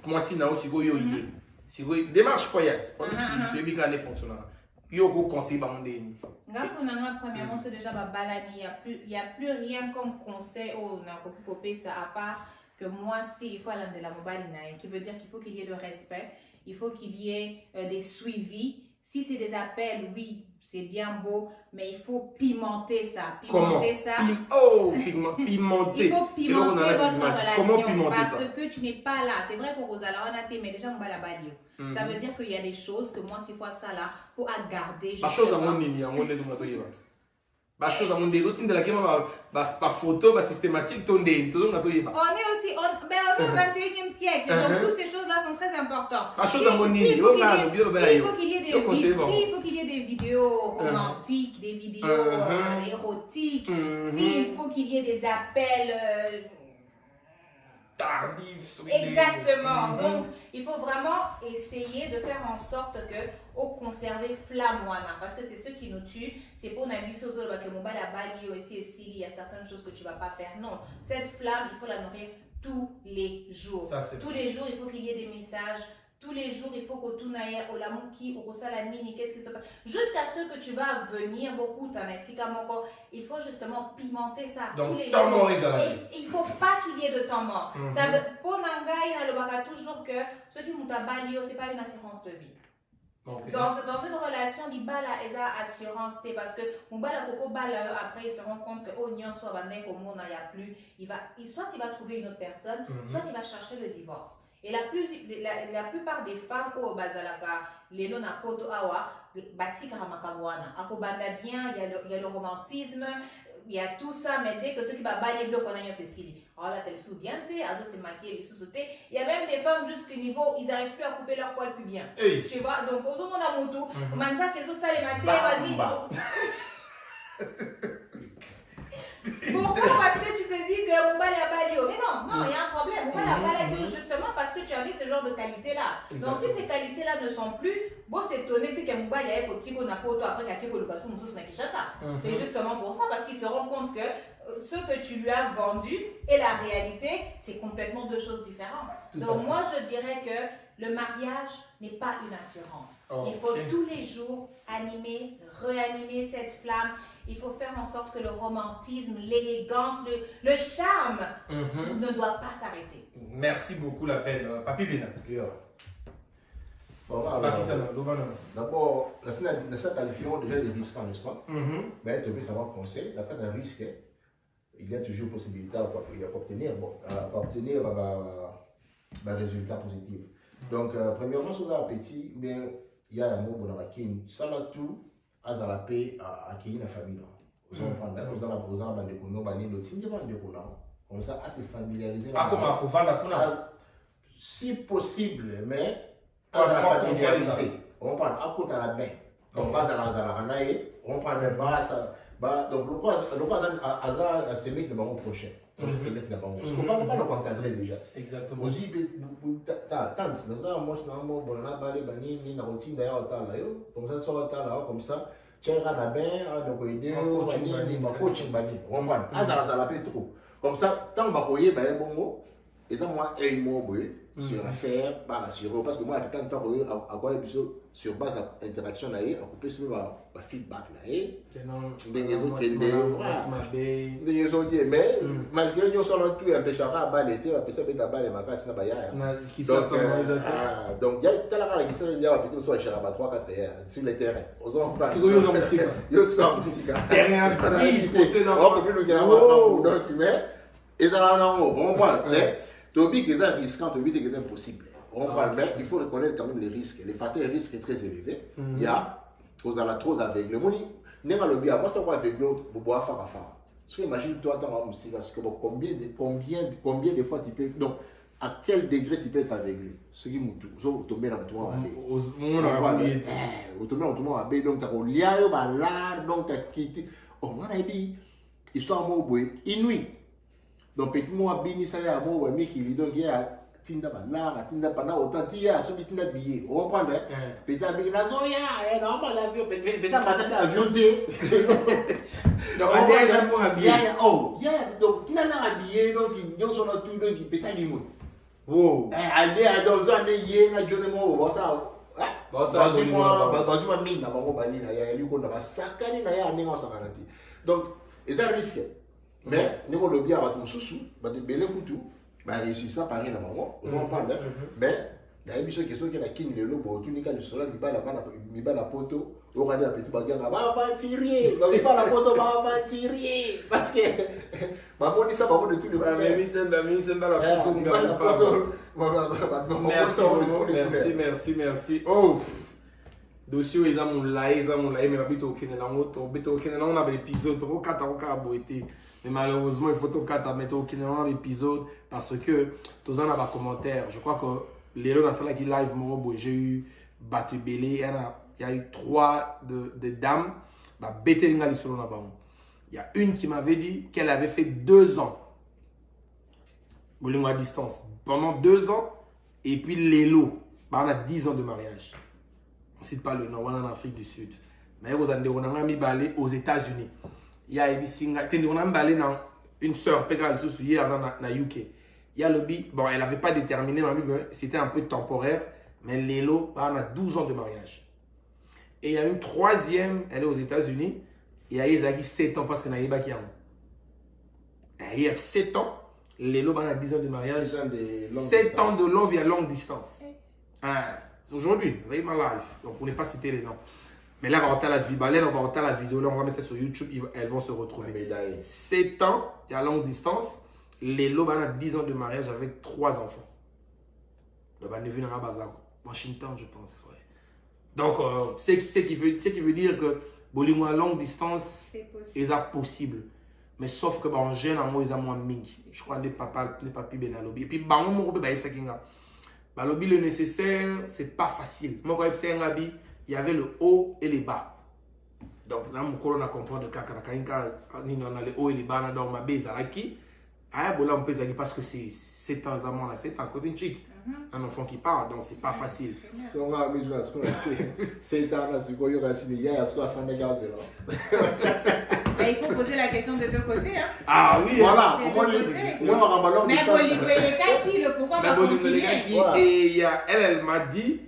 Moi si nao sigo yo yé. Sigo démarche koyat. Pour que tu bien fonctionnera. Yo go conseil ba mondeni. Ngapona premièrement c'est déjà babalani, il y a plus rien comme conseil au na kopé ça à part que moi, si il faut aller de la mobile, qui veut dire qu'il faut qu'il y ait de respect, il faut qu'il y ait des suivis. Si c'est des appels, oui, c'est bien beau, mais il faut pimenter ça. Pimenter ça. Pimenter. Il faut pimenter votre relation. Comment pimenter parce ça? que tu n'es pas là. C'est vrai pour vous allez en athée, mais déjà on va la balayer. Ça veut dire qu'il y a des choses que moi, c'est quoi ça là, pour garder. La chose à mon nini, à mon nini, la chose à mon nini, l'autre de la game, la photo, la systématique, ton nini, tout le monde a tout yéba. On est aussi, on est au 21e siècle, donc toutes ces choses-là sont très importantes. La chose à mon nini, il faut qu'il y ait des vidéos romantiques, des vidéos érotiques, s'il faut qu'il y ait des appels tardifs. Exactement. Donc, il faut vraiment essayer de faire en sorte que au conserver flamoana parce que c'est ce qui nous tue. C'est pour n'abuser sur que mobile à Bali aussi il y a certaines choses que tu vas pas faire. Non, cette flamme, il faut la nourrir tous les jours. Tous les jours, il faut qu'il y ait des messages. Tous les jours, il faut que tu n'ailles au lamuki, au salanini, qu'est-ce qui se passe. Jusqu'à ce que tu vas venir beaucoup, il faut justement pimenter ça. Donc, tous les temps jours. mort, Il ne faut pas qu'il y ait de temps mort. Ça veut, pour Nangai, il y a toujours que ce qui m'a balio, ce n'est pas une assurance de vie. Okay. Dans une relation, il y a assurance, parce que après il se rend compte que soit il va trouver une autre personne, soit il va chercher le divorce. Et la plupart des femmes au Bazalaka, les lona poto awa, batika ramakawana, akobanda bien, il y a le romantisme, il y a tout ça, mais dès que ceux qui va balayer bloc on a ceci. Alors là, tel soudiante, azo se maquiller, sous sauter. Il y a même des femmes jusqu'au niveau, ils n'arrivent plus à couper leur poil plus bien. Hey. Tu vois, donc au monde a moutou, manza que ça les maquiller, va dire. Pourquoi? Parce que tu te dis que mon bal a balé. Mais non, il y a un problème. Mon bal a balé justement parce que tu avais ce genre de qualité-là. Donc si ces qualités-là ne sont plus, bon, c'est étonné que mon bal a un petit peu après qu'il y a colocation, c'est justement pour ça, parce qu'ils se rendent compte que ce que tu lui as vendu et la réalité, c'est complètement deux choses différentes. Donc moi, je dirais que le mariage n'est pas une assurance. Il faut tous les jours animer, réanimer cette flamme. Il faut faire en sorte que le romantisme, l'élégance, le charme ne doit pas s'arrêter. Merci beaucoup, la belle. Papi Bina. Bon, d'abord, la qualification déjà des risques, n'est-ce pas? Mais tu peux savoir conseil, d'après un risque, il y a toujours possibilité d'obtenir un résultat positif. Donc, premièrement, sur l'appétit, il y a un mot pour la kin, ça va tout, à la paix, à qui la famille. Comme ça, à se familiariser. Si possible, mais à la familiariser. On prend à côté à la main. Donc, base à la on prend le bas. Donc, le cas, c'est mettre le banc prochain. C'est mettre le banc. Parce qu'on ne peut pas le encadrer déjà. Exactement. Aussi, tant, moi, c'est un mot, bon, là, balé, bani, na routine d'ailleurs, comme ça, sur là, comme ça. Tiens, la bain, donc, coaching, bani. On prend. La paix trop. Comme ça, tant que vous avez bon mot, et ça, moi, un mot, sur l'affaire, par assurer. Parce que moi, quand on a quoi, sur base de l'interaction, on a coupé sur le feedback. Mais malgré nous, on a tout empêchera à balle l'été, on peut s'appeler à balle et ma casse n'a pas donc, il y a tel la question, il y a plutôt sur les 3-4 sur les terrains. C'est quoi, il y a musique? Il y a musique. Terrain, et ça, on voit. Tobi que c'est risquant, Tobi que c'est impossible. Mais il faut reconnaître quand même les risques. Les facteurs de risque est très élevé. Il y a aux alentours aveugles. Moi, ça va aveugler pour boire faire à faire. Parce que imagine-toi, combien de fois tu peux. Donc, à quel degré tu peux être aveuglé? Ce qui est tombé dans tout le monde. Donc, il y a donc, on a dit, histoire inouïe. Donc, petit mot béni, ça y est, à moi, mais qui lui donne, il y a Tinda Bala, Tinda Pana, autant il y a celui qui n'a billet. On comprend, hein? Petit avion, il non, pas l'avion, petit avion, donc, oh, donc, il n'a habillé, donc, ils sont là tout, donc, il pète à l'immun. Wow. Allez, dans un an, il y a un journée, bon, ça. Donc, c'est un risque. Mais nous avons le bien avec nos sous, réussir ça par exemple, mais il y a une question qui est la king de l'eau, tout le monde sur la poto, on va dire la petite bagarre, va aventurer, va la poto, va aventurer, parce que, on dit ça, de tout le monde. Merci. Oh! Dossier ils ont mon live, mais la bite au Kenya, on a un épisode, mais malheureusement, il faut mettre au Kenya un épisode parce que tous en a des commentaires. Je crois que les gens dans la qui live, j'ai eu Batu Belé, il y a eu 3 de dames, il y a une qui m'avait dit qu'elle avait fait 2 ans à distance. Pendant 2 ans, et puis Lélo, on a 10 ans de mariage. On ne cite pas le nom, on est en Afrique du Sud. Mais on a mis aux États-Unis. Il y a une sœur, na UK. Il y a le bon, elle n'avait pas déterminé, c'était un peu temporaire, mais Lélo, on a 12 ans de mariage. Et il y a une 3e, elle est aux États-Unis, et il y a 7 ans parce qu'elle a eu il y a 7 ans, Lélo, on a 10 ans de mariage, 7 ans de love et à longue distance. Aujourd'hui, vous avez ma live. Donc, pour ne pas citer les noms. Mais là, on va la vidéo, là, on va mettre sur YouTube, elles vont se retrouver. 7 ans, il y a longue distance. Les Lobes a 10 ans de mariage avec 3 enfants. Donc, on est venu à Washington, je pense. Ouais. Donc, c'est qui veut dire que Bolimo à longue distance, c'est possible. Mais sauf que en jeune, ils ont moins mingi. Je crois que les papas ben lobby. Et puis, le nécessaire, c'est pas facile. Moi, quand il y avait le haut et les bas. Donc, là, mon colon a compris de caca. On a le haut et les bas. Donc, ma base à qui on peut parce que c'est un amant là, c'est un côté chic. Un enfant qui parle, donc c'est pas facile. Si on a mis c'est un asiko yo kasi il y a asiko afin de gaz là. Il faut poser la question de deux côtés. Hein. Ah oui, voilà. Mais pourquoi pas continuer? Et il y a elle m'a dit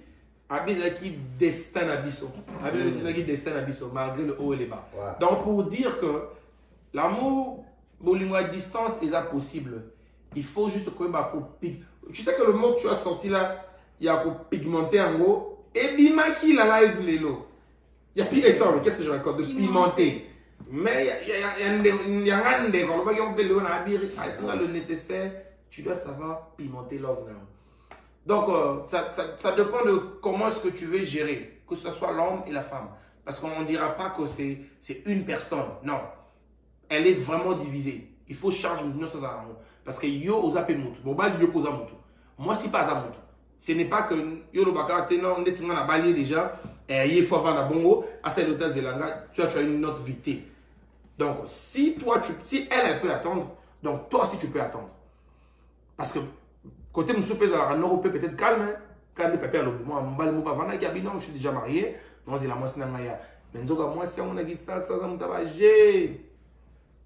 Abizaki destin abisso. Abizaki destin abisso malgré le haut et les bas. Donc pour dire que l'amour à distance est possible. Il faut juste que tu sais que le mot que tu as sorti là, il y a pigmenté en gros. Et bimaki la live lélo. Il y a pire ça, qu'est-ce que je raconte? De pimenter. Mais il y a un des le nécessaire, tu dois savoir pimenter love now. Donc ça dépend de comment est-ce que tu veux gérer, que ce soit l'homme et la femme. Parce qu'on ne dira pas que c'est une personne. Non. Elle est vraiment divisée. Il faut charger nous sans amour. Parce que yo osa pe mutu. Boba yo posa mutu. Moi si pas à mutu. Ce n'est pas que yo lo baka teno netinga na balier déjà et faut vendre bongo à cette hôtel zelanga, tu as une autre vitesse. Donc si elle peut attendre, donc toi aussi tu peux attendre. Parce que côté monsieur pèse à la nord peut-être calme quand les papiers à l'objet moi mbali mo pas vendre qui non je suis déjà marié. Non c'est la moi sina ngaya. Mais nzoka moi si on a dit ça mutabaje.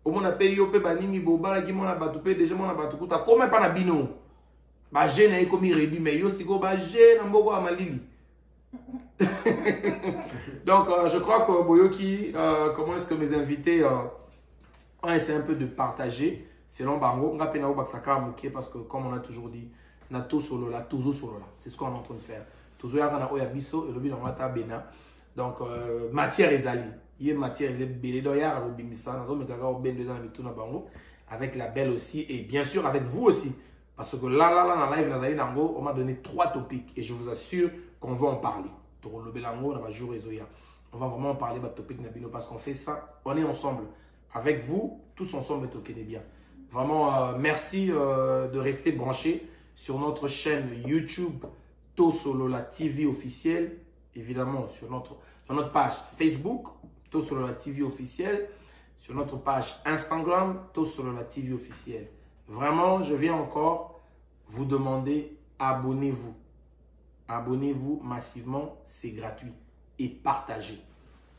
Au moins, on a payé au pays banini boba qui m'ont abattu déjà mon abattu kuta comme pas na bino ba jeune est comme réduit mais yo siko ba jeune mboko amalili. Donc je crois que Boyoki comment est-ce que mes invités ont essayé un peu de partager selon bango nga pena obakisaka mukie parce que comme on a toujours dit na tout solo là toujours solo là c'est ce qu'on est en train de faire toujours ya na oya biso et lobi na mata bena donc matière ezali il matière avec la belle aussi et bien sûr avec vous aussi parce que là dans live on m'a donné 3 topics et je vous assure qu'on va en parler on va vraiment en parler de topic parce qu'on fait ça on est ensemble avec vous tous ensemble bien vraiment merci de rester branchés sur notre chaîne YouTube Tosolola TV officielle évidemment dans notre page Facebook Tosolola TV officielle, sur notre page Instagram, Tosolola TV officielle. Vraiment, je viens encore vous demander, abonnez-vous. Abonnez-vous massivement, c'est gratuit. Et partagez.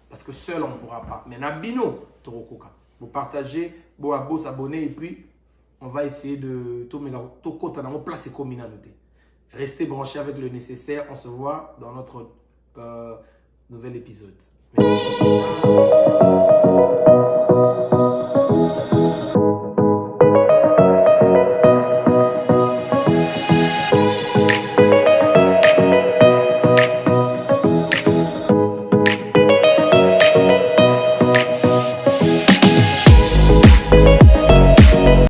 Parce que seul, on ne pourra pas. Mais Nabino, Torokoka. Vous partagez, vous s'abonner et puis on va essayer de tout placer communauté. Restez branchés avec le nécessaire. On se voit dans notre nouvel épisode. Merci.